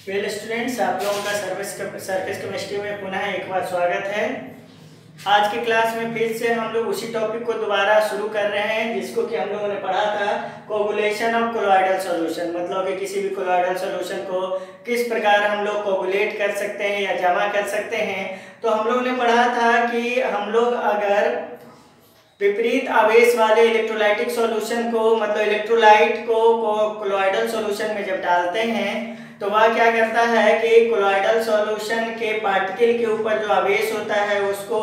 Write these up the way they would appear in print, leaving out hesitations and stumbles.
Well students, आप लोगों का सर्किट केमिस्ट्री में पुनः एक बार स्वागत है। आज की क्लास में फिर से हम लोग उसी टॉपिक को दोबारा शुरू कर रहे हैं जिसको कि हम लोगों ने पढ़ा था, कोगुलेशन ऑफ कोलॉइडल सॉल्यूशन। मतलब कि किसी भी कोलॉइडल सॉल्यूशन को किस प्रकार हम लोग कोगुलेट कर सकते हैं या जमा कर सकते हैं। तो हम लोगों ने पढ़ा था कि हम लोग अगर विपरीत आवेश वाले इलेक्ट्रोलाइटिक सॉल्यूशन को, मतलब इलेक्ट्रोलाइट को कोलॉइडल सॉल्यूशन में जब डालते हैं तो वह क्या करता है कि कोलॉइडल सॉल्यूशन के पार्टिकल के ऊपर जो आवेश होता है उसको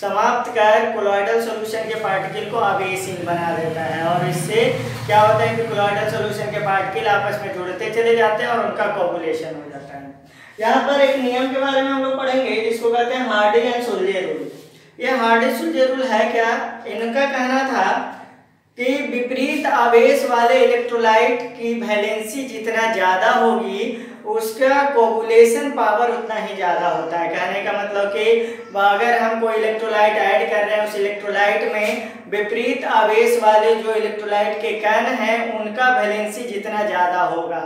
समाप्त कर कोलॉइडल सॉल्यूशन के पार्टिकल को आवेशहीन बना देता है। और इससे क्या होता है कि कोलॉइडल सॉल्यूशन के पार्टिकल आपस में जुड़ते चले जाते हैं और उनका कोगुलेशन हो जाता है। यहाँ पर एक नियम के बारे में हम लोग पढ़ेंगे जिसको कहते हैं हार्डी एंड सुल्जे रूल। ये हार्डी सुल्जे रूल है क्या? इनका कहना था कि विपरीत आवेश वाले इलेक्ट्रोलाइट की वैलेंसी जितना ज़्यादा होगी उसका कोगुलेशन पावर उतना ही ज़्यादा होता है। कहने का मतलब कि अगर हम कोई इलेक्ट्रोलाइट ऐड कर रहे हैं, उस इलेक्ट्रोलाइट में विपरीत आवेश वाले जो इलेक्ट्रोलाइट के कण हैं उनका वैलेंसी जितना ज़्यादा होगा,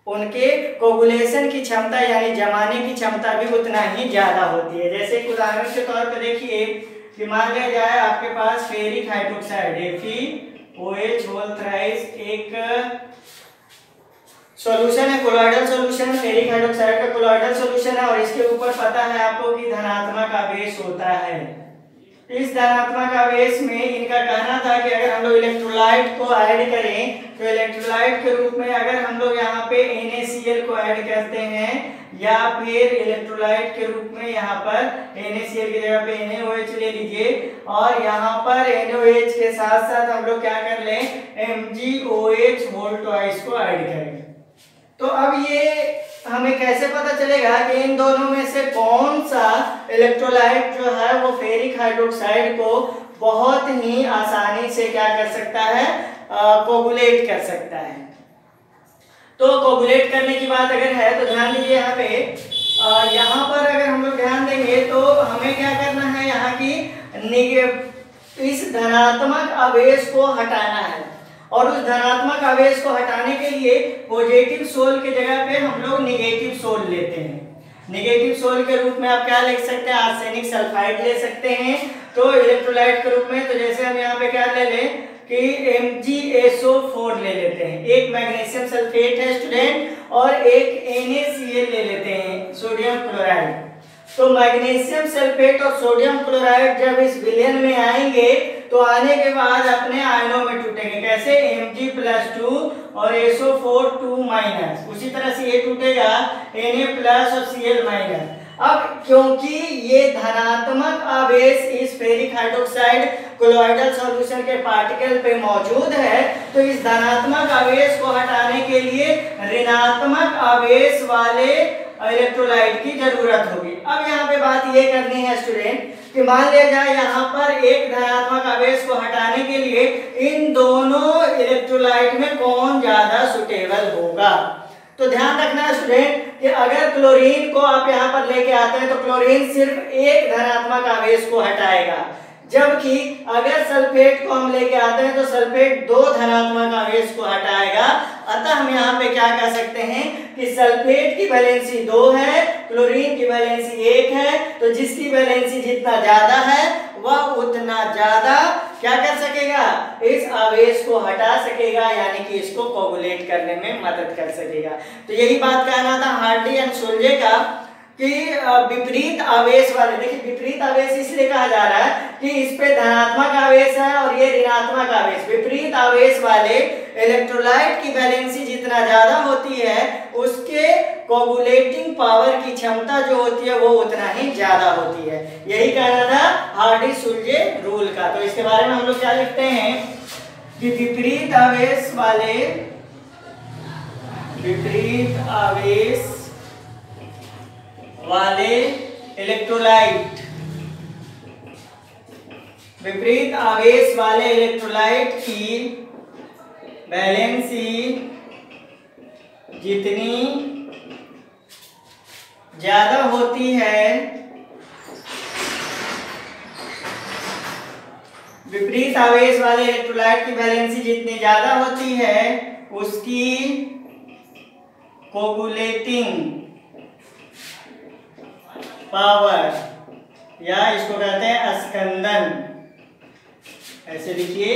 उनके कोगुलेशन की क्षमता यानी जमाने की क्षमता भी उतना ही ज़्यादा होती है। जैसे एक उदाहरण के तौर पर देखिए कि मान लिया जाए आपके पास ferric hydroxide FeOH whole thrice एक सॉल्यूशन है, कोलॉइडल सॉल्यूशन। फेरिक हाइड्रोक्साइड का कोलॉइडल सॉल्यूशन है और इसके ऊपर पता है आपको कि धनात्मक आवेश होता है। इस धनात्मक आवेश में इनका कहना था कि अगर हम लोग इलेक्ट्रोलाइट को ऐड करें तो इलेक्ट्रोलाइट के रूप में अगर हम लोग यहाँ पे NaCl को ऐड करते हैं या फिर इलेक्ट्रोलाइट के रूप में यहाँ पर NaCl की जगह पे NaOH ले लीजिए और यहाँ पर NaOH के साथ साथ हम लोग क्या कर लें, MgOH होल ट्वाइस को ऐड करें। तो अब ये हमें कैसे पता चलेगा कि इन दोनों में से कौन सा इलेक्ट्रोलाइट जो है वो फेरिक हाइड्रोक्साइड को बहुत ही आसानी से क्या कर सकता है, कोगुलेट कर सकता है। तो कोगुलेट करने की बात अगर है तो ध्यान दीजिए यहाँ पे, यहाँ पर अगर हम लोग ध्यान देंगे तो हमें क्या करना है, यहाँ की इस धनात्मक आवेश को हटाना है और उस धनात्मक आवेश को हटाने के लिए पॉजिटिव सोल की जगह पे हम लोग निगेटिव सोल लेते हैं। निगेटिव सोल के रूप में आप क्या लिख सकते हैं, आर्सेनिक सल्फाइड ले सकते हैं। तो इलेक्ट्रोलाइट के रूप में तो जैसे हम यहाँ पे क्या ले लें कि MgSO4 ले लेते हैं, एक मैग्नीशियम सल्फेट है स्टूडेंट और एक NaCl ले लेते हैं, सोडियम क्लोराइड। तो मैग्नीशियम सल्फेट और सोडियम क्लोराइड जब इस विलयन में आएंगे तो आने के बाद अपने आयनों में टूटेंगे। कैसे? Mg+2 और SO4 2-। उसी तरह से ये टूटेगा Na+ और Cl-। अब क्योंकि ये धनात्मक आवेश इस फेरिक हाइड्रोक्साइड कोलॉइडल सॉल्यूशन के पार्टिकल पे मौजूद है तो इस धनात्मक आवेश को हटाने के लिए ऋणात्मक आवेश वाले इलेक्ट्रोलाइट की जरूरत होगी। अब यहाँ पे बात ये करनी है स्टूडेंट कि मान लिया जाए यहाँ पर एक धनात्मक आवेश को हटाने के लिए इन दोनों इलेक्ट्रोलाइट में कौन ज्यादा सुटेबल होगा। तो ध्यान रखना है स्टूडेंट कि अगर क्लोरीन को आप यहाँ पर लेके आते हैं तो क्लोरीन सिर्फ एक धनात्मक आवेश को हटाएगा, जबकि अगर सल्फेट को हम लेके आते हैं तो सल्फेट दो धनात्मक आवेश को हटाएगा। अतः हम यहाँ पे क्या कह सकते हैं कि सल्फेट की वैलेंसी 2 है, क्लोरीन की वैलेंसी 1 है। तो जिसकी वैलेंसी जितना ज्यादा है वह उतना ज्यादा क्या कर सकेगा, इस आवेश को हटा सकेगा, यानी कि इसको कोगुलेट करने में मदद कर सकेगा। तो यही बात कहना था हार्डी एंड सुल्जे का कि विपरीत आवेश वाले, देखिए विपरीत आवेश इसलिए कहा जा रहा है कि इस पे धनात्मक आवेश है और ये ऋणात्मक आवेश। विपरीत आवेश वाले इलेक्ट्रोलाइट की वैलेंसी जितना ज्यादा होती है उसके कोगुलेटिंग पावर की क्षमता जो होती है वो उतना ही ज्यादा होती है। यही कहना था हार्डी सुल्जे रूल का। तो इसके बारे में हम लोग क्या लिखते हैं कि विपरीत आवेश वाले इलेक्ट्रोलाइट, विपरीत आवेश वाले इलेक्ट्रोलाइट की वैलेंसी जितनी ज्यादा होती है, विपरीत आवेश वाले इलेक्ट्रोलाइट की वैलेंसी जितनी ज्यादा होती है उसकी कोगुलेटिंग पावर, या इसको कहते हैं स्कंदन, ऐसे लिखिए,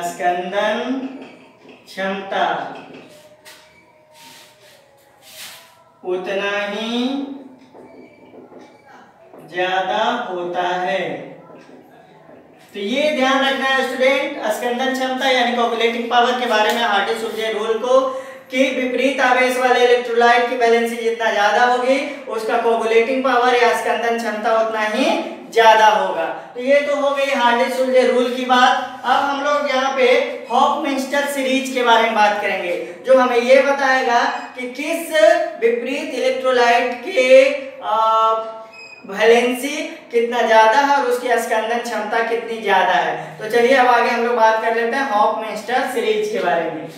स्कंदन क्षमता उतना ही ज्यादा होता है। तो ये ध्यान रखना है स्टूडेंट, स्कंदन क्षमता यानी कोगुलेटिंग पावर के बारे में हार्डी-सुलज़े रूल को, कि विपरीत आवेश वाले इलेक्ट्रोलाइट की वैलेंसी जितना ज्यादा होगी उसका कोगुलेटिंग पावर या स्कंदन क्षमता उतना ही ज्यादा होगा। तो ये तो हो गई हार्डी-सुलज़े रूल की बात। अब हम लोग यहाँ पे हॉफमैस्टर सीरीज के बारे में बात करेंगे, जो हमें ये बताएगा कि किस विपरीत इलेक्ट्रोलाइट के वैलेंसी कितना ज्यादा है और उसकी स्कंदन क्षमता कितनी ज्यादा है। तो चलिए अब आगे हम लोग बात कर लेते हैं हॉफमैस्टर सीरीज के बारे में।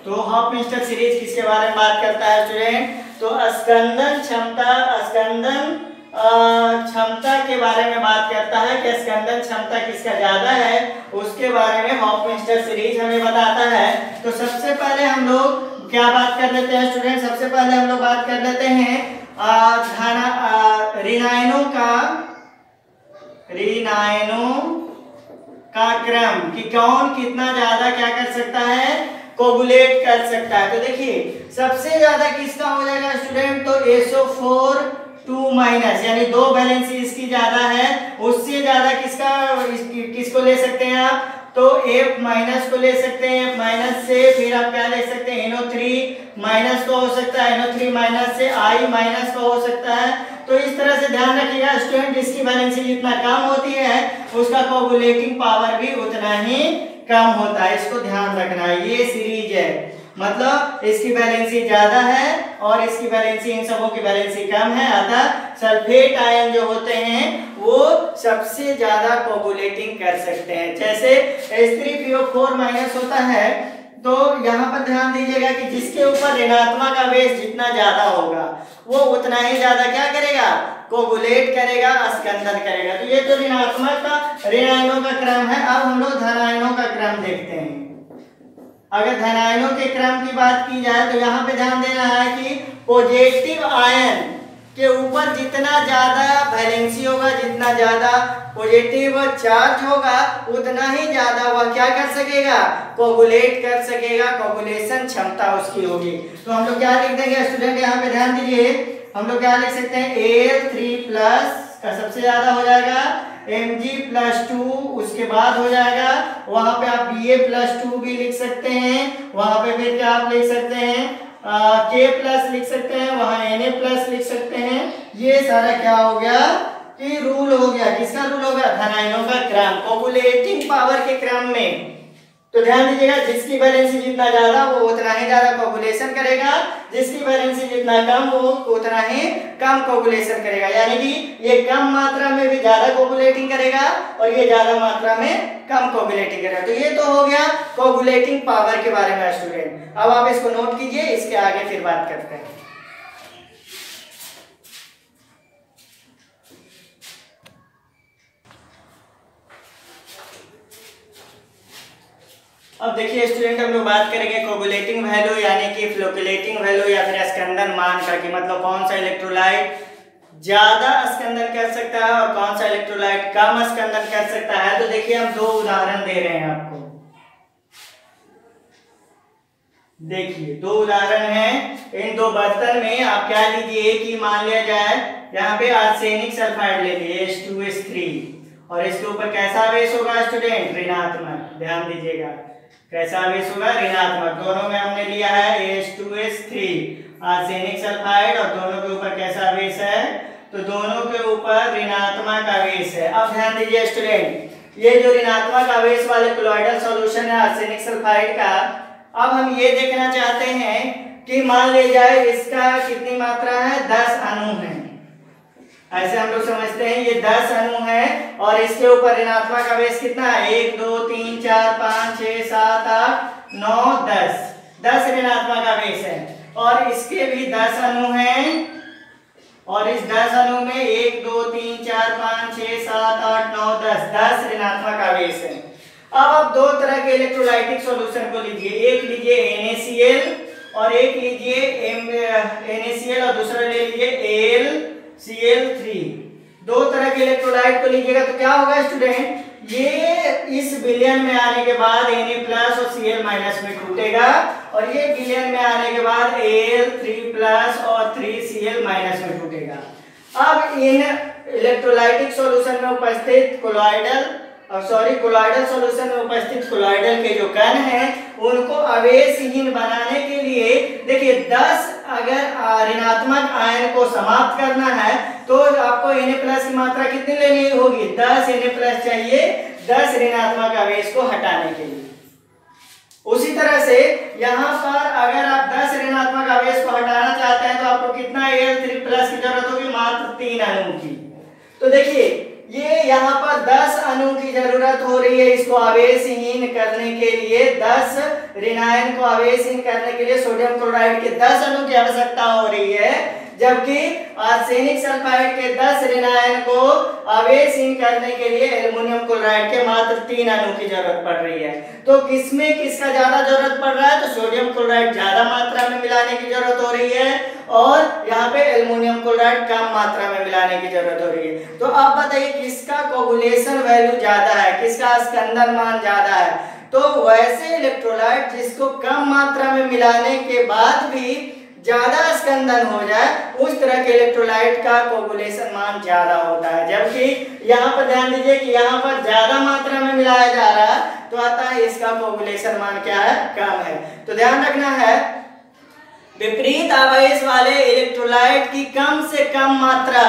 तो हॉफमैस्टर सीरीज किसके बारे में बात करता है स्टूडेंट? तो स्कंदन क्षमता के बारे में बात करता है कि स्कंदन क्षमता किसका ज्यादा है, उसके बारे में हॉफमैस्टर सीरीज हमें बताता है। तो सबसे पहले हम लोग क्या बात कर लेते हैं स्टूडेंट? सबसे पहले हम लोग बात कर लेते हैं ऋणायनों का क्रम, कि कौन कितना ज्यादा क्या कर सकता है, कोगुलेट कर सकता है। तो देखिए सबसे ज्यादा किसका हो जाएगा स्टूडेंट? तो SO4 2- यानी 2 वैलेंसी इसकी ज्यादा है। उससे ज्यादा किसको ले सकते हैं आप? तो F- को ले सकते हैं। F- से फिर आप क्या ले सकते हैं? NO3- को हो सकता है, NO3- से I- को हो सकता है। तो इस तरह से ध्यान रखिएगा स्टूडेंट, जिसकी वैलेंसी जितना कम होती है उसका कोगुलेटिंग पावर भी उतना ही कम होता है। इसको ध्यान रखना है। ये सीरीज है, मतलब इसकी वैलेंसी ज्यादा है और इसकी वैलेंसी, इन सबों की वैलेंसी कम है, अतः सल्फेट आयन जो होते हैं वो सबसे ज्यादा कोगुलेटिंग कर सकते हैं। जैसे H3PO4- होता है, तो यहाँ पर ध्यान दीजिएगा कि जिसके ऊपर ऋणात्मक आवेश जितना ज्यादा होगा वो उतना ही ज्यादा क्या करेगा? कोगुलेट करेगा, स्कंदन करेगा। तो ये तो ऋणात्मक का ऋणायनों का क्रम है। अब हम लोग धनायनों का क्रम देखते हैं। अगर धनायनों के क्रम की बात की जाए तो यहाँ पे ध्यान देना है कि पॉजिटिव आयन के ऊपर जितना ज्यादा वैलेंसी होगा, जितना ज्यादा पॉजिटिव चार्ज होगा, उतना ही ज्यादा वह क्या कर सकेगा? कोगुलेट कर सकेगा, कोगुलेशन क्षमता उसकी होगी। तो हम लोग क्या लिख देंगे स्टूडेंट? यहाँ पे ध्यान दीजिए, हम लोग क्या लिख सकते हैं? Al3+ का सबसे ज्यादा हो जाएगा Mg+2, उसके बाद हो जाएगा वहां पे आप Ba+2 भी लिख सकते हैं। वहां पे फिर क्या आप लिख सकते हैं? K+ लिख सकते हैं, वहां Na+ लिख सकते हैं। ये सारा क्या हो गया कि रूल हो गया। किसका रूल होगा? धनायनों का क्रम, कोगुलेटिंग पावर के क्रम में। तो ध्यान दीजिएगा, जिसकी वैलेंसी जितना ज्यादा वो उतना ही ज्यादा कोगुलेशन करेगा, जिसकी वैलेंसी जितना कम वो उतना ही कम कोगुलेशन करेगा। यानी कि ये कम मात्रा में भी ज्यादा कोगुलेटिंग करेगा और ये ज्यादा मात्रा में कम कोगुलेटिंग करेगा। तो ये तो हो गया कोगुलेटिंग पावर के बारे में स्टूडेंट। अब आप इसको नोट कीजिए, इसके आगे फिर बात करते हैं। अब देखिए स्टूडेंट, हम लोग बात करेंगे कोगुलेटिंग वैल्यू यानी कि फ्लोकुलेटिंग वैल्यू या फिर स्कंदन मान का, कि मतलब कौन सा इलेक्ट्रोलाइट ज्यादा स्कंदन कर सकता है और कौन सा इलेक्ट्रोलाइट कम स्कंदन कर सकता है। तो देखिए हम 2 उदाहरण दे रहे हैं आपको। देखिए 2 उदाहरण हैं। इन 2 बर्तन में आप क्या लीजिए कि मान लिया जाए यहाँ पे आर्सेनिक सल्फाइड ले लिए H2S3, और इसके ऊपर कैसा आवेश होगा स्टूडेंट? ऋणात्मक। ध्यान दीजिएगा, कैसा आवेश होगा? ऋणात्मक। दोनों में हमने लिया है H2S3 आर्सेनिक सल्फाइड, और दोनों के ऊपर कैसा आवेश है? तो दोनों के ऊपर ऋणात्मक आवेश है। अब ध्यान दीजिए स्टूडेंट, ये जो ऋणात्मक आवेश वाले कोलॉइडल सॉल्यूशन है आर्सेनिक सल्फाइड का, अब हम ये देखना चाहते हैं कि मान लिया जाए इसका कितनी मात्रा है? 10 अणु है। ऐसे हम लोग समझते हैं ये 10 अणु है और इसके ऊपर ऋणात्मक आवेश कितना है 1 2 3 4 5 6 7 8 9 10 10 ऋणात्मक आवेश है और इसके भी 10 अणु हैं और इस 10 अणु में 1 2 3 4 5 6 7 8 9 10 10 ऋणात्मक आवेश है। अब आप दो तरह के इलेक्ट्रोलाइटिक सॉल्यूशन को लीजिए, एक लीजिए NaCl और एक लीजिए NaCl और दूसरा ले लीजिए AlCl3। दो तरह के इलेक्ट्रोलाइट को लीजिएगा तो क्या होगा स्टूडेंट, ये इस विलयन में आने के बाद Na+ और Cl- में टूटेगा और ये विलयन में आने के बाद Al3+ और 3Cl- में टूटेगा। अब इन इलेक्ट्रोलाइटिक सॉल्यूशन में उपस्थित कोलॉइडल सॉल्यूशन में उपस्थित कोलॉइडल के जो कण हैं उनको आवेशहीन बनाने के लिए देखिए 10 अगर ऋणात्मक आयन को समाप्त करना है तो आपको Na+ की मात्रा कितनी लेनी होगी, 10 Na+ चाहिए 10 ऋणात्मक आवेश को हटाने के लिए। उसी तरह से यहाँ पर अगर आप 10 ऋणात्मक आवेश को हटाना चाहते हैं तो आपको कितना Al3+ की जरूरत होगी, मात्र 3 अणु की। तो देखिए ये यहाँ पर 10 अणु की जरूरत हो रही है इसको आवेशहीन करने के लिए, 10 ऋणायन को आवेशहीन करने के लिए सोडियम क्लोराइड के 10 अणु की आवश्यकता हो रही है, जबकि आर्सेनिक सल्फाइड के 10 ऋणायन को आवेशहीन करने के लिए एल्युमिनियम क्लोराइड के मात्र 3 अणु की जरूरत पड़ रही है। तो किसमें किसका ज्यादा जरूरत पड़ रहा है, तो सोडियम क्लोराइड ज्यादा मात्रा में मिलाने की जरूरत हो रही है और यहाँ पे एल्युमिनियम क्लोराइड कम मात्रा में मिलाने की जरूरत हो रही है। तो आप बताइए किसका कोगुलेशन वैल्यू ज्यादा है, किसका स्कंदन मान ज्यादा है। तो वैसे इलेक्ट्रोलाइट जिसको कम मात्रा में मिलाने के बाद भी ज्यादा स्कंदन हो जाए उस तरह के इलेक्ट्रोलाइट का कोगुलेशन मान ज्यादा होता है, जबकि यहाँ पर ध्यान दीजिए कि यहाँ पर ज्यादा मात्रा में मिलाया जा रहा है तो आता है इसका कोगुलेशन मान क्या है, कम है। तो ध्यान रखना है विपरीत आवेश वाले इलेक्ट्रोलाइट की कम से कम मात्रा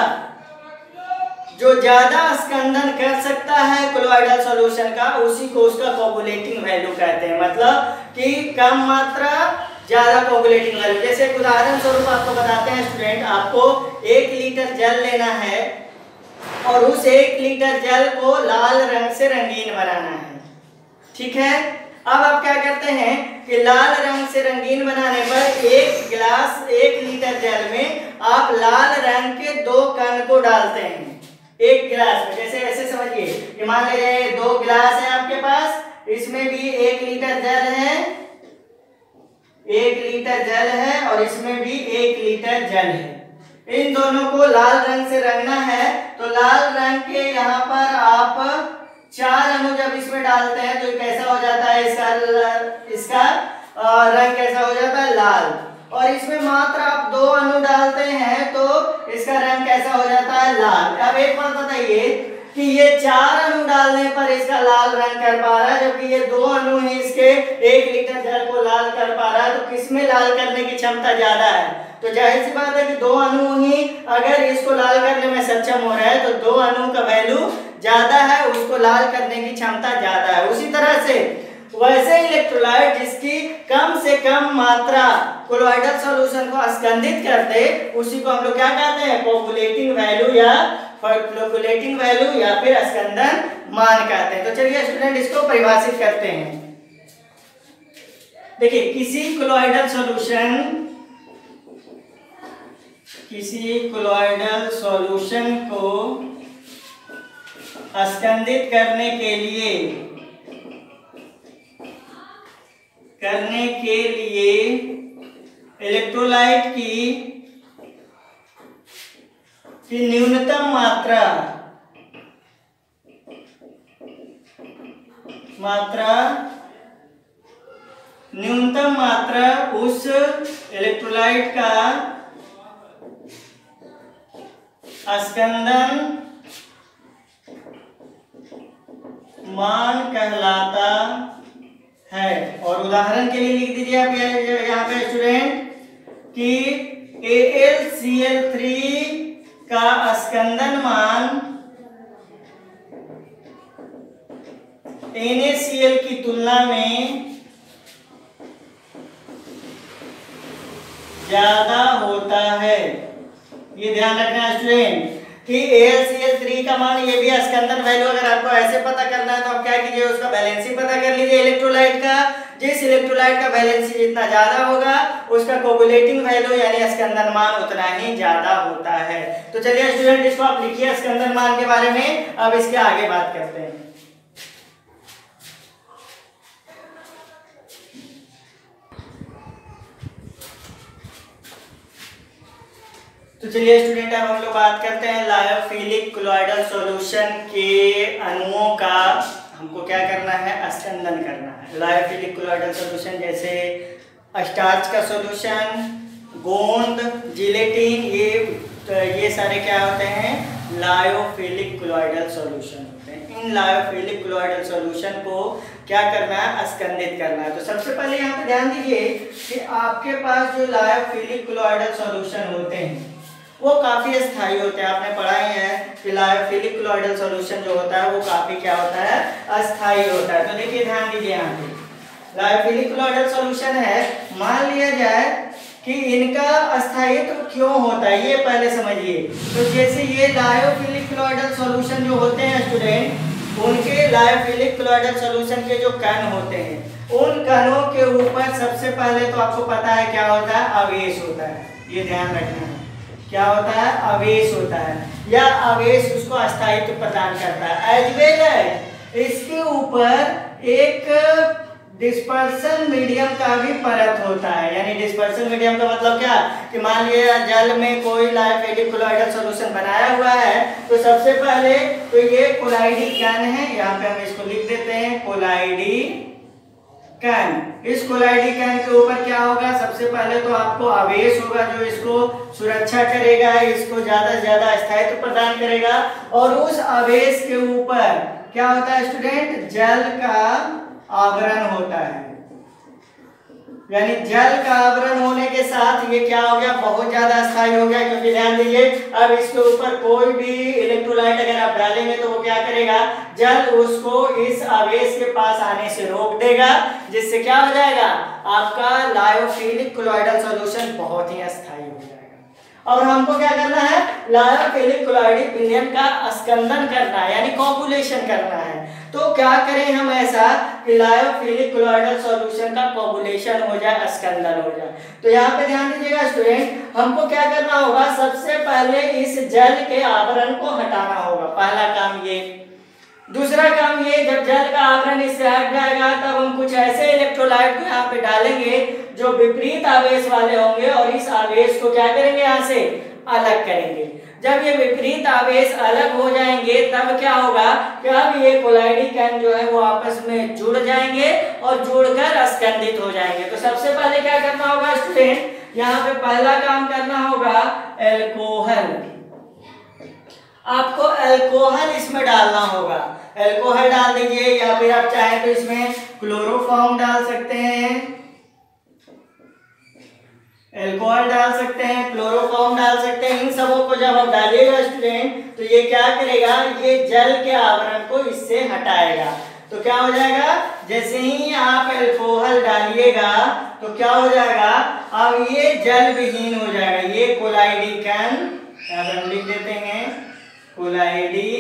जो ज्यादा स्कंदन कर सकता है कोलॉइडल सॉल्यूशन का उसी को उसका कोगुलेटिंग वैल्यू कहते हैं, मतलब कि कम मात्रा ज्यादा कोगुलेटिंग वैल्यू। जैसे उदाहरण स्वरूप आपको बताते हैं स्टूडेंट, आपको 1 लीटर जल लेना है और उस 1 लीटर जल को लाल रंग से रंगीन बनाना है, ठीक है। अब आप क्या करते हैं कि लाल रंग से रंगीन बनाने पर 1 लीटर जल में आप लाल रंग के 2 कण को डालते हैं 1 गिलास में। जैसे ऐसे समझिए कि मान लीजिए 2 गिलास है आपके पास, इसमें भी 1 लीटर जल है, 1 लीटर जल है और इसमें भी 1 लीटर जल है। इन दोनों को लाल रंग से रंगना है तो लाल रंग के यहाँ पर आप 4 अणु जब इसमें डालते हैं तो कैसा हो जाता है, इसका रंग कैसा हो जाता है, लाल। और इसमें मात्र आप 2 अणु डालते हैं तो इसका रंग कैसा हो जाता है, लाल। अब एक बात बताइए कि ये 4 अणु डालने पर इसका लाल रंग कर पा रहा है, जबकि ये 2 अणु ही इसके 1 लीटर जल को लाल कर पा रहा है, तो किसमें लाल करने की क्षमता ज्यादा है। तो जाहिर सी बात है कि 2 अणु ही अगर इसको लाल करने में सक्षम हो रहा है तो 2 अणु का वैल्यू ज्यादा है, उसको लाल करने की क्षमता ज्यादा है। उसी तरह से वैसे इलेक्ट्रोलाइट जिसकी कम से कम मात्रा कोलॉइडल सॉल्यूशन को स्कंदित कर दे उसी को हम लोग क्या कहते हैं, कोगुलेटिंग वैल्यू या कोगुलेटिंग वैल्यू या फिर स्कंदन मान कहते हैं। तो चलिए स्टूडेंट इसको परिभाषित करते हैं। देखिए किसी कोलॉइडल सॉल्यूशन को स्कंदित करने के लिए इलेक्ट्रोलाइट की न्यूनतम मात्रा उस इलेक्ट्रोलाइट का स्कंदन मान कहलाता है। और उदाहरण के लिए लिख दीजिए आप यहाँ पे स्टूडेंट कि AlCl3 का स्कंदन मान NaCl की तुलना में ज्यादा होता है। ये ध्यान रखना है स्टूडेंट, कि AlCl3 का मान, ये भी स्कंदन वैल्यू अगर आपको ऐसे पता करना है तो आप क्या कीजिए, उसका वैलेंसी पता कर लीजिए इलेक्ट्रोलाइट का। जिस इलेक्ट्रोलाइट का वैलेंसी जितना ज्यादा होगा उसका कोगुलेटिंग वैल्यू यानी स्कंदन मान उतना ही ज्यादा होता है। तो चलिए स्टूडेंट, इसको आप लिखिए स्कंदन मान के बारे में। अब इसके आगे बात करते हैं। तो चलिए स्टूडेंट, अब हम लोग बात करते हैं लायोफिलिक कोलॉइडल सॉल्यूशन के अणुओं का हमको क्या करना है, स्कंदन करना है। लायोफिलिक कोलॉइडल सॉल्यूशन जैसे स्टार्च का सॉल्यूशन, गोंद, जिलेटिन, ये सारे क्या होते हैं, लायोफिलिक कोलॉइडल सॉल्यूशन होते हैं। इन लायोफिलिक कोलॉइडल सॉल्यूशन को क्या करना है, स्कंदित करना है। तो सबसे पहले यहाँ पे ध्यान दीजिए कि आपके पास जो लायोफिलिक कोलॉइडल सॉल्यूशन होते हैं वो काफी स्थायी होते हैं। आपने पढ़ा ही है कि लायोफिलिक कोलॉइडल सॉल्यूशन जो होता है वो काफी क्या होता है, अस्थायी होता है। तो देखिए ध्यान दीजिए, यहाँ पे लायोफिलिक कोलॉइडल सॉल्यूशन है, मान लिया जाए कि इनका अस्थायित्व क्यों होता है ये पहले समझिए। तो जैसे ये लायोफिलिक कोलॉइडल सॉल्यूशन जो होते हैं स्टूडेंट, उनके लायोफिलिक कोलॉइडल सॉल्यूशन के जो कण होते हैं, उन कणों के ऊपर सबसे पहले तो आपको पता है क्या होता है, आवेश होता है। ये ध्यान रखना है, क्या होता है, आवेश होता है, या आवेश उसको अस्थायित्व प्रदान करता है। एज वेल एज इसके ऊपर एक डिस्पर्सन मीडियम का भी परत होता है। यानी डिस्पर्सन मीडियम का मतलब क्या, कि मान लिया जल में कोई लायोफिलिक कोलॉइडल सॉल्यूशन बनाया हुआ है, तो सबसे पहले तो ये कोलाइडी कण है, यहाँ पे हम इसको लिख देते हैं कोलाइडी कण। इस कोलाइडी कण के ऊपर क्या होगा, सबसे पहले तो आपको आवेश होगा जो इसको सुरक्षा करेगा, इसको ज्यादा से ज्यादा स्थायित्व प्रदान करेगा। और उस आवेश के ऊपर क्या होता है स्टूडेंट, जल का आवरण होता है। यानी जल का आवरण होने के साथ ये क्या हो गया, बहुत ज्यादा स्थायी हो गया। क्योंकि ध्यान दीजिए, अब इसके ऊपर कोई भी इलेक्ट्रोलाइट अगर आप डालेंगे तो वो क्या करेगा, जल उसको इस आवेश के पास आने से रोक देगा, जिससे क्या हो जाएगा, आपका लायोफिलिक कोलॉइडल सॉल्यूशन बहुत ही अस्थायी हो जाएगा। और हमको क्या करना है, लायोफिलिक कोलॉइडिक विलयन का स्कंदन करना है, यानी कोगुलेशन करना है। तो क्या करें हम ऐसा कि लायोफिलिक कोलॉइडल सॉल्यूशन का कोगुलेशन हो जाए, स्कंदन हो जाए। तो यहाँ पे ध्यान दीजिएगा स्टूडेंट, हमको क्या करना होगा, सबसे पहले इस जल के आवरण को हटाना होगा, पहला काम ये। दूसरा काम ये, जब जल का आवरण इससे हट जाएगा तब हम कुछ ऐसे इलेक्ट्रोलाइट को यहाँ पे डालेंगे जो विपरीत आवेश वाले होंगे, और इस आवेश को क्या करेंगे, यहाँ से अलग करेंगे। जब ये विपरीत आवेश अलग हो जाएंगे तब क्या होगा, कि अब ये कोलाइडी कण जो है वो आपस में जुड़ जाएंगे और जुड़कर स्कंदित हो जाएंगे। तो सबसे पहले क्या करना होगा स्टूडेंट, यहाँ पे पहला काम करना होगा एल्कोहल। आपको एल्कोहल इसमें डालना होगा, एल्कोहल डाल दीजिए, या फिर आप चाहे तो इसमें क्लोरोफॉर्म डाल सकते हैं, एल्कोहल डाल सकते हैं, क्लोरोफॉर्म डाल सकते हैं। इन सबों को जब आप डालिएगा स्टूडेंट तो ये क्या करेगा, ये जल के आवरण को इससे हटाएगा। तो क्या हो जाएगा, जैसे ही आप एल्कोहल डालिएगा तो क्या हो जाएगा, अब ये जल विहीन हो जाएगा। ये कोलाइडी कण, यहाँ पे हम लिख देते हैं कोलाइडी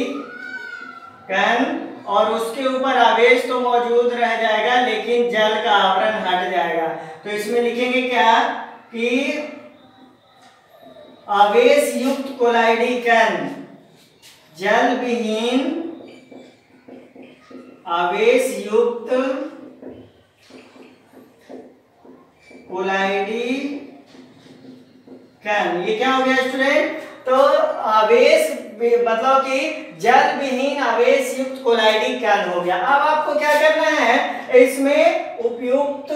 कण, और उसके ऊपर आवेश तो मौजूद रह जाएगा लेकिन जल का आवरण हट जाएगा। तो इसमें लिखेंगे क्या, कि आवेश युक्त कोलाइडी कण, जल विहीन आवेश युक्त कोलाइडी कण। ये क्या हो गया स्टूडेंट, तो आवेश मतलब कि जल विहीन आवेश युक्त कोलाइडी कण हो गया। अब आपको क्या करना है, इसमें उपयुक्त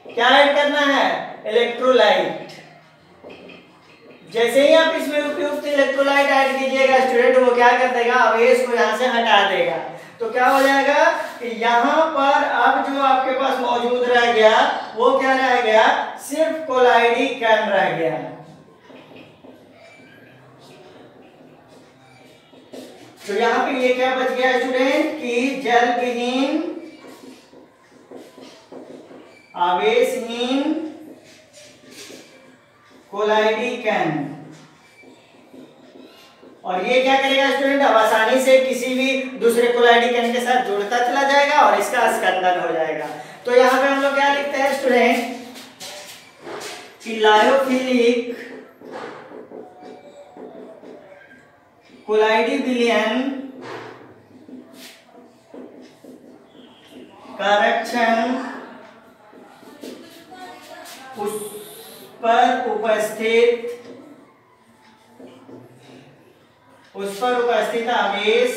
क्या ऐड करना है, इलेक्ट्रोलाइट। जैसे ही आप इसमें उपयुक्त इलेक्ट्रोलाइट ऐड कीजिएगा स्टूडेंट, वो क्या कर देगा, आवेश को यहाँ से हटा देगा। तो क्या हो जाएगा कि यहाँ पर अब जो आपके पास मौजूद रह गया वो क्या रह गया, सिर्फ कोलाइडी कण रह गया। तो यहाँ पे ये क्या बच गया स्टूडेंट, कि जल विहीन आवेशहीन कोलाइडी कण। और ये क्या करेगा स्टूडेंट, अब आसानी से किसी भी दूसरे कोलाइडी कण के साथ जुड़ता चला जाएगा और इसका स्कंदन हो जाएगा। तो यहाँ पे हम लोग क्या लिखते हैं स्टूडेंट कि लायोफिलिक कोलाइडी विलयन का रक्षण उस पर उपस्थित आवेश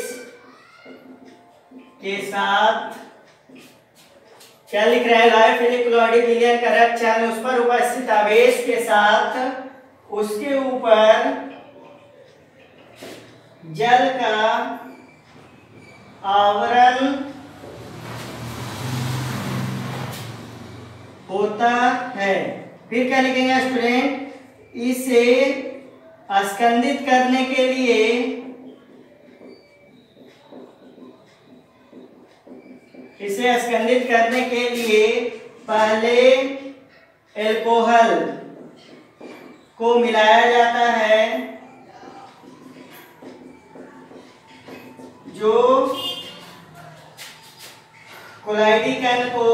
के साथ क्या लिख रहा है, लायोफिलिक कोलाइडी विलयन का रक्षण उस पर उपस्थित आवेश के साथ उसके ऊपर जल का आवरण होता है। फिर क्या लिखेंगे स्टूडेंट, इसे स्कंदित करने के लिए पहले एल्कोहल को मिलाया जाता है जो कोलाइडी कण को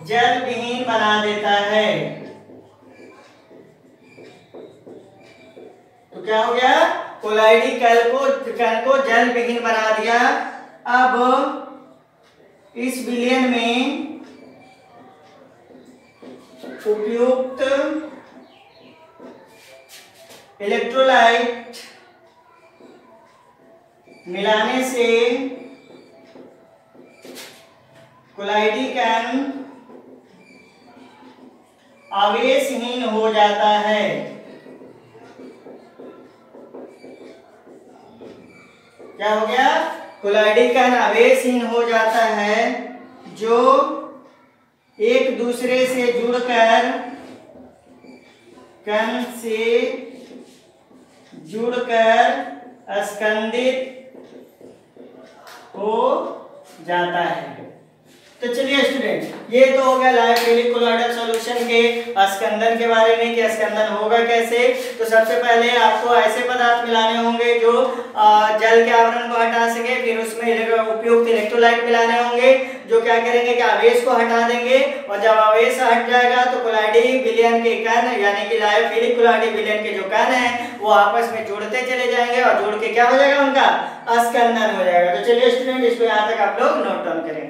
जल विहीन बना देता है। तो क्या हो गया, कोलाइडी कण को जल विहीन बना दिया। अब इस विलयन में उपयुक्त इलेक्ट्रोलाइट मिलाने से कोलाइडी कण आवेशहीन हो जाता है। क्या हो गया, कोलाइडी कण आवेशहीन हो जाता है जो एक दूसरे से जुड़कर स्कंदित हो जाता है। तो चलिए स्टूडेंट, ये तो हो गया लायोफिलिक कोलॉइडल सॉल्यूशन के स्कंदन के बारे में कि स्कंदन होगा कैसे। तो सबसे पहले आपको ऐसे पदार्थ मिलाने होंगे जो जल के आवरण को हटा सके, फिर उसमें उपयुक्त इलेक्ट्रोलाइट मिलाने होंगे जो क्या करेंगे कि आवेश को हटा देंगे, और जब आवेश हट जाएगा तो कोलाइडी विलयन के कण यानी कि लायोफिलिक कोलाइडी विलयन के जो कण हैं वो आपस में जुड़ते चले जाएंगे और जुड़ के क्या हो जाएगा, उनका स्कंदन हो जाएगा। तो चलिए स्टूडेंट, इसको यहाँ तक आप लोग नोट डाउन करें।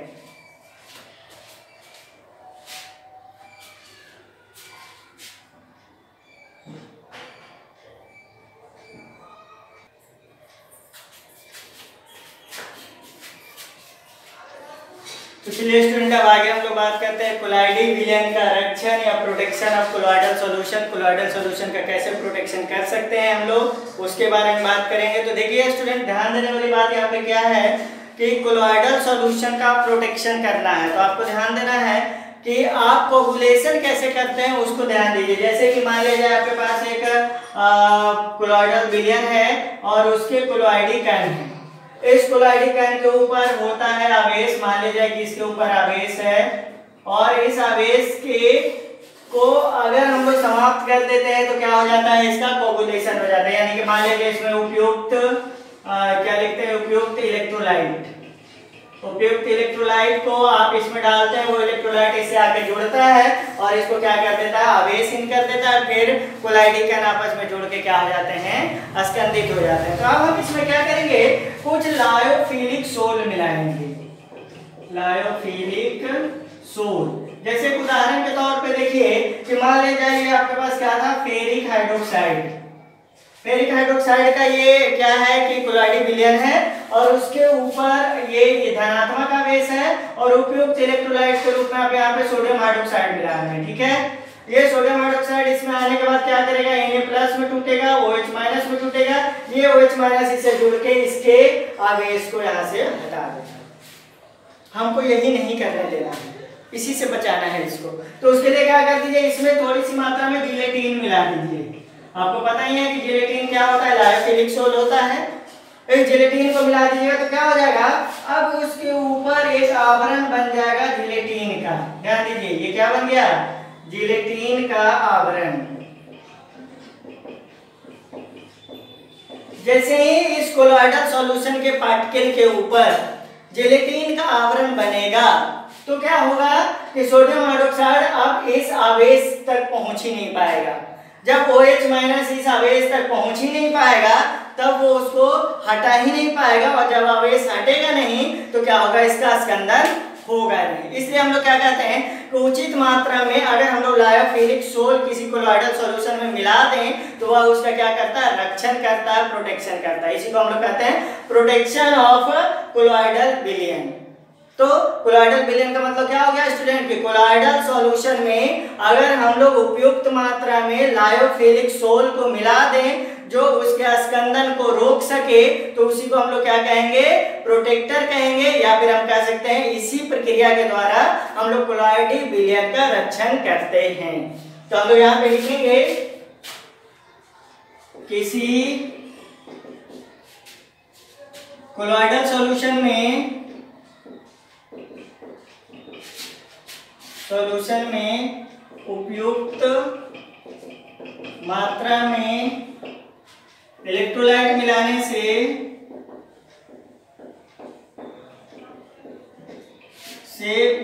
तो चलिए स्टूडेंट, अब आगे हम लोग बात करते हैं कोलाइडी विलयन का रक्षण या protection of colloidal solution. Colloidal solution का कैसे प्रोटेक्शन कर सकते हैं हम लोग, उसके बारे में बात करेंगे। तो देखिए स्टूडेंट, ध्यान देने वाली बात यहाँ पे क्या है कि कोलॉइडल सॉल्यूशन का प्रोटेक्शन करना है तो आपको ध्यान देना है कि आप कोगुलेशन कैसे करते हैं उसको ध्यान दीजिए। जैसे कि मान लीजिए आपके पास एक कोलॉइडल विलयन है और उसके कोलॉइडी कण है। इस कोलॉइडी कण के ऊपर होता है आवेश, मान लीजिए कि इसके ऊपर आवेश है और इस आवेश को अगर हम लोग समाप्त कर देते हैं तो क्या हो जाता है, इसका कोगुलेशन हो जाता है। यानी कि मान लीजिए इसमें उपयुक्त क्या लिखते हैं, उपयुक्त इलेक्ट्रोलाइट को आप इसमें डालते हैं, वो इलेक्ट्रोलाइट इससे आके जुड़ता है और इसको क्या कर देता है, आवेशहीन कर देता है। फिर कोलाइडी कण आपस में जुड़ के क्या हो जाते हैं, स्कंदित हो जाते हैं। तो अब हम इसमें क्या करेंगे, कुछ लायोफिलिक सोल मिलाएंगे। लायोफिलिक सोल, जैसे उदाहरण के तौर पे देखिए कि मान लीजिए आपके पास क्या था, फेरिक हाइड्रोक्साइड। फेरिक हाइड्रोक्साइड का ये क्या है कि कोलाइडी विलयन है और उसके ऊपर ये धनात्मक आवेश है और उपयुक्त इलेक्ट्रोलाइट के रूप में आप यहाँ पे सोडियम हाइड्रोक्साइड मिला रहे हैं। ठीक है, ये सोडियम हाइड्रोक्साइड इसमें आने के बाद क्या करेगा, Na+ में टूटेगा, OH- में टूटेगा। ये OH- इससे जुड़ के इसके आवेश को यहाँ से हटा देगा। हमको यही नहीं करने देना है, इसी से बचाना है इसको। तो उसके लिए क्या कर दीजिए, इसमें थोड़ी सी मात्रा में जिलेटिन मिला दीजिए। आपको पता ही है कि जिलेटिन क्या होता है, लायोफिलिक सोल होता है। इस जिलेटिन को मिला दीजिएगा तो क्या हो जाएगा, अब उसके ऊपर एक आवरण बन जाएगा जिलेटिन का। ध्यान दीजिए, ये क्या बन गया, जिलेटिन का आवरण। जैसे ही इस कोलॉइडल सॉल्यूशन के पार्टिकल के ऊपर जेलेटिन का आवरण बनेगा तो क्या होगा कि सोडियम हाइड्रोक्साइड अब इस आवेश तक पहुंच ही नहीं पाएगा। जब OH माइनस इस आवेश तक पहुंच ही नहीं पाएगा तब वो उसको हटा ही नहीं पाएगा, और जब आवेश हटेगा नहीं तो क्या होगा, इसका स्कंदन होगा नहीं। इसलिए हम लोग क्या कहते हैं कि उचित मात्रा में अगर हम लोग लायोफिलिक सोल किसी कोलॉइडल सॉल्यूशन में मिला दें तो वह उसका क्या करता है, रक्षण करता है, प्रोटेक्शन करता है। इसी को हम लोग कहते हैं प्रोटेक्शन ऑफ कोलॉइडल विलयन। तो कोलॉइडल विलयन का मतलब क्या हो गया स्टूडेंट, कि कोलॉइडल सॉल्यूशन में अगर हम लोग उपयुक्त मात्रा में लायोफिलिक सोल को मिला दें जो उसके स्कंदन को रोक सके तो उसी को हम लोग क्या कहेंगे, प्रोटेक्टर कहेंगे, या फिर हम कह सकते हैं इसी प्रक्रिया के द्वारा हम लोग कोलॉइडल विलयन का रक्षण करते हैं। तो हम लोग यहाँ पे लिखेंगे किसी कोलॉइडल सॉल्यूशन में उपयुक्त मात्रा में इलेक्ट्रोलाइट मिलाने से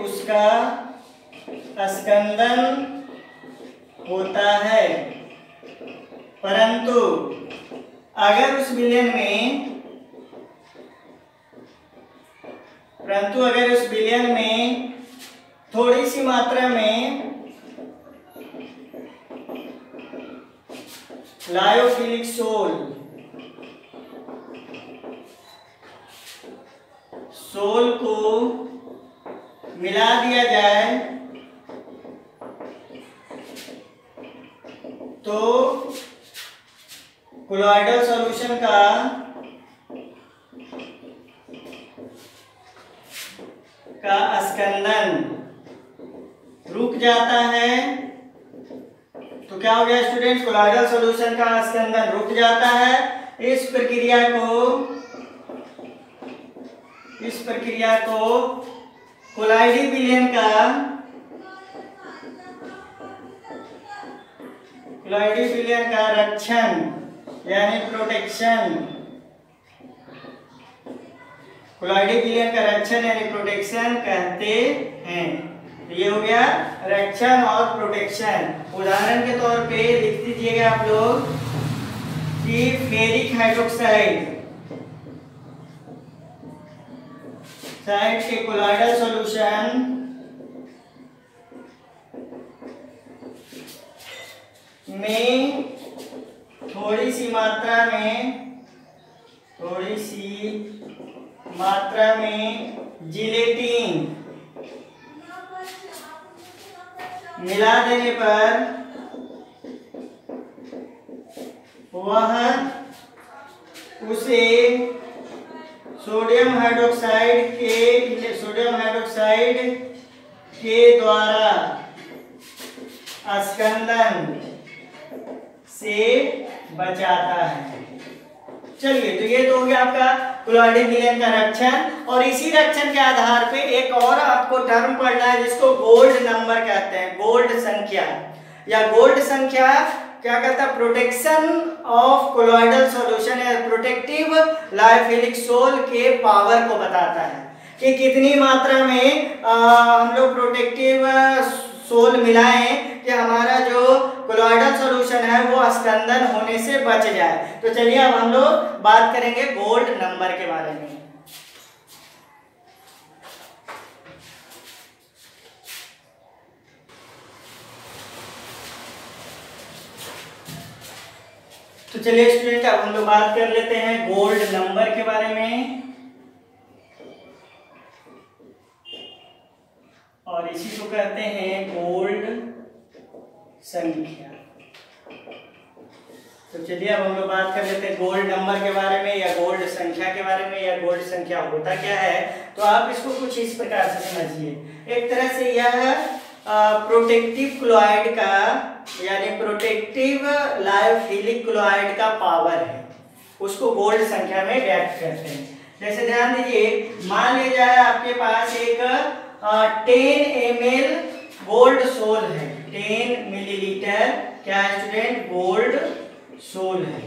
उसका स्कंदन होता है, परंतु अगर उस विलयन में थोड़ी सी मात्रा में लायोफिलिक सोल को मिला दिया जाए तो कोलॉइडल सॉल्यूशन का स्कंदन रुक जाता है। तो क्या हो गया स्टूडेंट्स, कोलॉइडल सॉल्यूशन का स्कंदन रुक जाता है। इस प्रक्रिया को कोलॉइडल विलयन का रक्षण यानी प्रोटेक्शन, कोलॉइडल विलयन का रक्षण यानी प्रोटेक्शन कहते हैं। ये हो गया रक्षण और प्रोटेक्शन। उदाहरण के तौर पे लिख दीजिएगा आप लोग कि फेरिक हाइड्रोक्साइड के कोलॉइडल सॉल्यूशन में थोड़ी सी मात्रा में जिलेटिन मिला देने पर वह उसे सोडियम हाइड्रोक्साइड के द्वारा स्कंदन से बचाता है। चलिए, तो ये तो हो गया आपका कोलॉइडल विलयन का रक्षण। और इसी रक्षण के आधार पे एक और आपको टर्म पढ़ना है जिसको गोल्ड नंबर कहते हैं, गोल्ड संख्या। या गोल्ड संख्या क्या कहता है, प्रोटेक्शन ऑफ कोलॉइडल सॉल्यूशन या प्रोटेक्टिव लायोफिलिक सोल के पावर को बताता है कि कितनी मात्रा में हम लोग प्रोटेक्टिव सोल मिलाएं कि हमारा जो कोलॉइडल सॉल्यूशन है वो स्कंदन होने से बच जाए। तो चलिए अब हम लोग बात करेंगे गोल्ड नंबर के बारे में। तो चलिए स्टूडेंट, अब हम लोग बात कर लेते हैं गोल्ड नंबर के बारे में, और इसी को कहते हैं गोल्ड संख्या। तो चलिए अब हम लोग बात कर लेते हैं गोल्ड नंबर के बारे में या गोल्ड संख्या के बारे में, या गोल्ड संख्या होता क्या है। तो आप इसको कुछ इस प्रकार से समझिए। एक तरह से यह प्रोटेक्टिव क्लोराइड का यानी प्रोटेक्टिव लायोफिलिक क्लोराइड का पावर है, उसको गोल्ड संख्या में व्यक्त करते हैं। जैसे ध्यान दीजिए, मान लिया जाए आपके पास एक 10 ml गोल्ड सोल है, 10 मिलीलीटर क्या है स्टूडेंट, गोल्ड सोल है।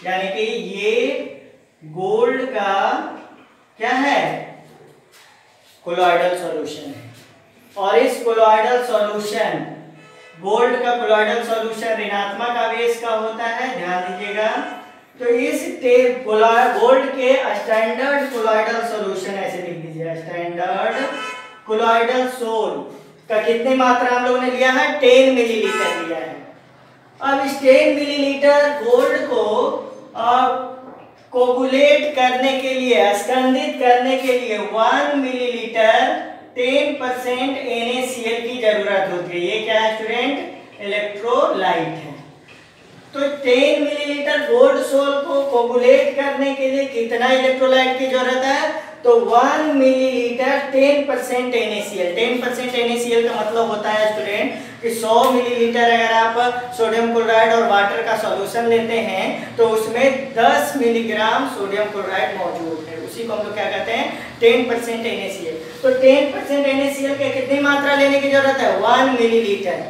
यानी कि ये गोल्ड का क्या है, कोलॉइडल सॉल्यूशन है। और इस कोलॉइडल सॉल्यूशन, गोल्ड का कोलॉइडल सॉल्यूशन ऋणात्मक आवेश का होता है, ध्यान दीजिएगा। तो इस गोल्ड के स्टैंडर्ड कोलॉइडल सॉल्यूशन ऐसे लिख दीजिए, स्टैंडर्ड कोलॉइडल सोल का कितनी मात्रा हम लोगों ने लिया है, 10 मिलीलीटर लिया है। अब इस 10 मिलीलीटर गोल्ड को कोगुलेट करने के लिए, स्कंदित करने के लिए 1 मिलीलीटर 10% NaCl की जरूरत होती है। ये क्या है स्टूडेंट, इलेक्ट्रोलाइट है। तो 10 मिलीलीटर गोल्ड सोल को कोगुलेट करने के लिए कितना इलेक्ट्रोलाइट की जरूरत है, तो 1 मिलीलीटर 10% NaCl। 10% NaCl का मतलब होता है स्टूडेंट कि 100 मिलीलीटर अगर आप सोडियम क्लोराइड और वाटर का सॉल्यूशन लेते हैं तो उसमें 10 मिलीग्राम सोडियम क्लोराइड मौजूद है, उसी को हम लोग क्या कहते हैं, 10% NaCl। तो 10% NaCl के कितनी मात्रा लेने की जरूरत है, 1 मिलीलीटर।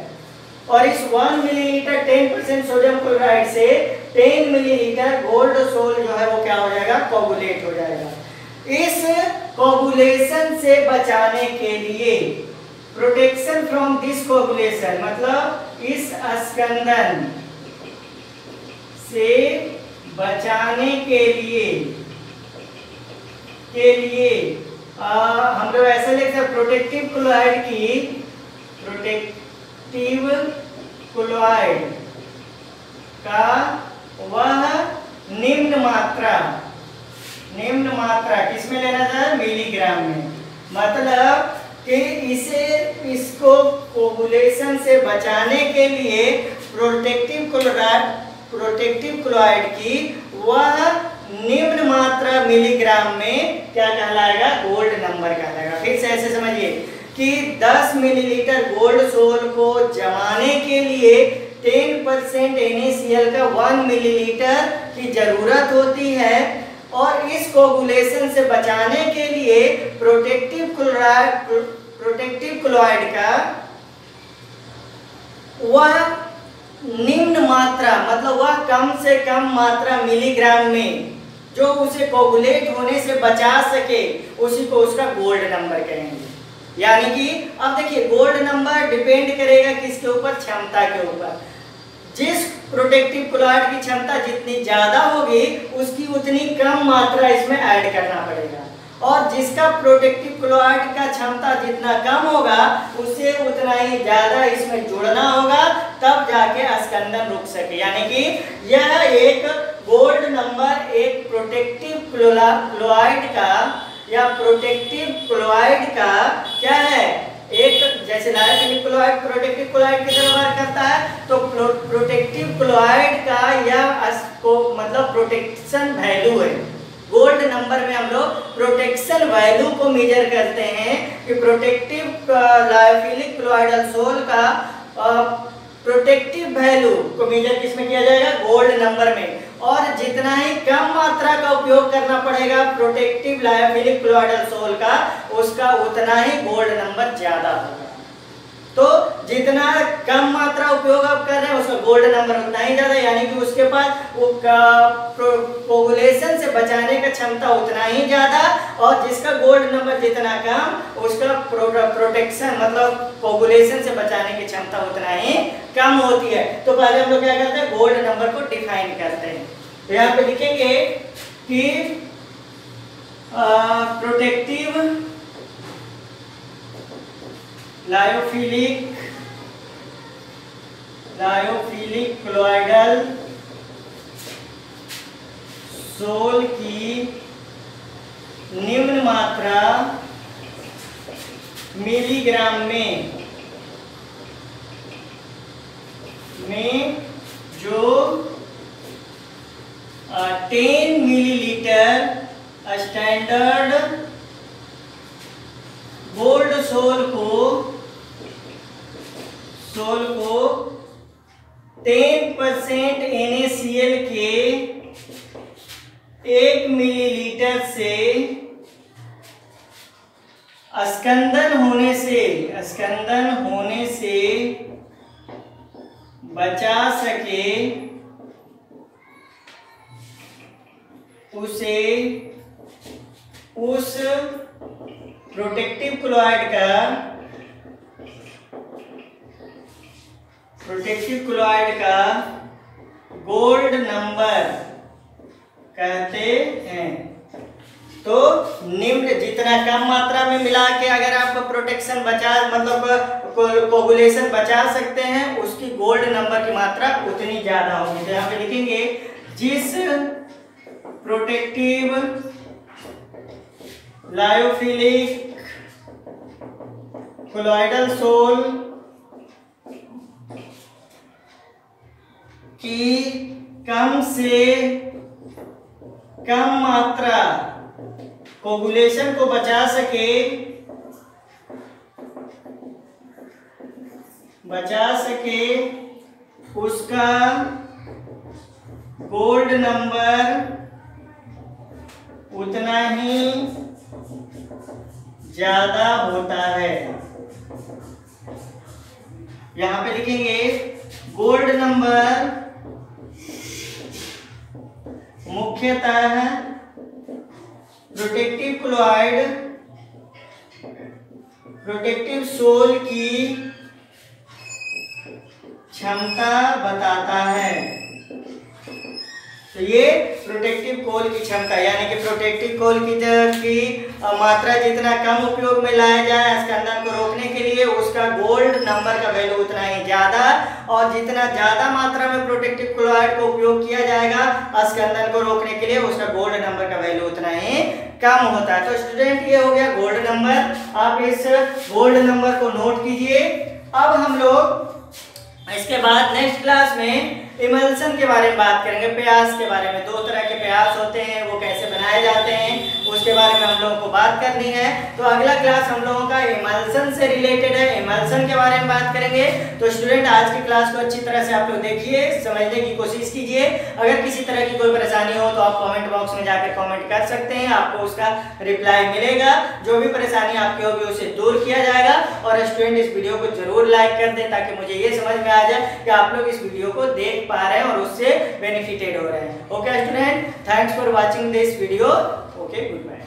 और इस 1 मिलीलीटर 10% सोडियम क्लोराइड से 10 मिलीलीटर गोल्ड सोल जो है वो क्या हो जाएगा, कोगुलेट हो जाएगा। इस कोगुलेशन से बचाने के लिए, प्रोटेक्शन फ्रॉम दिस कोगुलेशन मतलब इस स्कंदन से बचाने के लिए हम लोग ऐसा लिख सकते, प्रोटेक्टिव क्लोराइड की, प्रोटेक्टिव क्लोराइड का वह निम्न मात्रा किसमें लेना था, मिलीग्राम में। मतलब कि इसको कोगुलेशन से बचाने के लिए प्रोटेक्टिव क्लोराइड की वह निम्न मात्रा मिलीग्राम में क्या कहलाएगा, गोल्ड नंबर कहलाएगा। फिर से ऐसे समझिए कि 10 मिलीलीटर गोल्ड सोल को जमाने के लिए 10% NaCl का 1 मिलीलीटर की जरूरत होती है। और इस कोगुलेशन से बचाने के लिए प्रोटेक्टिव क्लोराइड का वह निम्न मात्रा मतलब वह कम से कम मात्रा मिलीग्राम में जो उसे कोगुलेट होने से बचा सके, उसी को उसका गोल्ड नंबर कहेंगे। यानी कि अब देखिए गोल्ड नंबर डिपेंड करेगा किसके ऊपर, क्षमता के ऊपर। जिस प्रोटेक्टिव क्लोराइड की क्षमता जितनी ज्यादा होगी उसकी उतनी कम मात्रा इसमें ऐड करना पड़ेगा, और जिसका प्रोटेक्टिव क्लोराइड का क्षमता जितना कम होगा उससे उतना ही ज्यादा इसमें जुड़ना होगा, तब जाके स्कंदन रुक सके। यानी कि यह एक गोल्ड नंबर एक प्रोटेक्टिव क्लोराइड का या प्रोटेक्टिव क्लोराइड का क्या है, एक जैसे लायोफिलिक क्लोराइड प्रोटेक्टिव क्लोराइड की तरह वर्क करता है, तो प्रोटेक्टिव क्लोराइड का यह मतलब प्रोटेक्शन वैल्यू है। गोल्ड नंबर में हम लोग प्रोटेक्शन वैल्यू को मेजर करते हैं कि प्रोटेक्टिव लायोफिलिक क्लोराइडल सोल का प्रोटेक्टिव वैल्यू को मेजर किसमें किया जाएगा, गोल्ड नंबर में। और जितना ही कम मात्रा का उपयोग करना पड़ेगा प्रोटेक्टिव लायोफिलिक क्लोराइडल सोल का, उसका उतना ही गोल्ड नंबर ज्यादा होगा। तो जितना कम मात्रा उपयोग आप कर रहे हैं उसका गोल्ड नंबर उतना ही ज्यादा, यानी कि उसके पास कोगुलेशन से बचाने का क्षमता उतना ही ज्यादा, और जिसका गोल्ड नंबर जितना कम उसका प्रोटेक्शन मतलब कोगुलेशन से बचाने की क्षमता उतना ही कम होती है। तो पहले हम लोग क्या करते हैं, गोल्ड नंबर को डिफाइन करते हैं। तो यहाँ पे लिखेंगे कि प्रोटेक्टिव लायोफिलिक क्लोराइडल सोल की निम्न मात्रा मिलीग्राम में जो 10 मिलीलीटर स्टैंडर्ड गोल्ड सोल को 10% NaCl के 1 मिलीलीटर से स्कंदन होने से बचा सके, उसे उस प्रोटेक्टिव क्लोराइड का गोल्ड नंबर कहते हैं। तो निम्न जितना कम मात्रा में मिला के अगर आप प्रोटेक्शन बचा मतलब कोगुलेशन बचा सकते हैं, उसकी गोल्ड नंबर की मात्रा उतनी ज्यादा होगी। तो यहाँ पे लिखेंगे जिस प्रोटेक्टिव लायोफिलिक कोलॉइडल सोल की कम से कम मात्रा कोगुलेशन को बचा सके उसका गोल्ड नंबर उतना ही ज्यादा होता है। यहां पे लिखेंगे गोल्ड नंबर मुख्यतः प्रोटेक्टिव सोल की क्षमता बताता है। तो ये प्रोटेक्टिव कोल की क्षमता यानी कि प्रोटेक्टिव कोल की मात्रा जितना कम उपयोग में लाया जाए स्कंदन को रोकने के लिए, उसका गोल्ड नंबर का वैल्यू उतना ही ज्यादा, और जितना ज्यादा मात्रा में प्रोटेक्टिव क्लोराइड को उपयोग किया जाएगा स्कंदन को रोकने के लिए, उसका गोल्ड नंबर का वैल्यू उतना ही कम होता है। तो स्टूडेंट ये हो गया गोल्ड नंबर, आप इस गोल्ड नंबर को नोट कीजिए। अब हम लोग इसके बाद नेक्स्ट क्लास में इमल्सन के बारे में बात करेंगे, प्यास के बारे में। दो तरह के प्यास होते हैं, वो कैसे बनाए जाते हैं उसके बारे में हम लोगों को बात करनी है। तो अगला क्लास हम लोगों का इमल्सन से रिलेटेड है, इमल्सन के बारे में बात करेंगे। तो स्टूडेंट आज की क्लास को अच्छी तरह से आप लोग देखिए, समझने की कोशिश कीजिए। अगर किसी तरह की कोई परेशानी हो तो आप कमेंट बॉक्स में जाकर कमेंट कर सकते हैं, आपको उसका रिप्लाई मिलेगा। जो भी परेशानी आपकी होगी उसे दूर किया जाएगा। और स्टूडेंट इस वीडियो को जरूर लाइक कर दें ताकि मुझे ये समझ में आ जाए कि आप लोग इस वीडियो को देख पा रहे हैं और उससे बेनिफिटेड हो रहे हैं। Okay student, thanks for watching this video. Okay, good bye.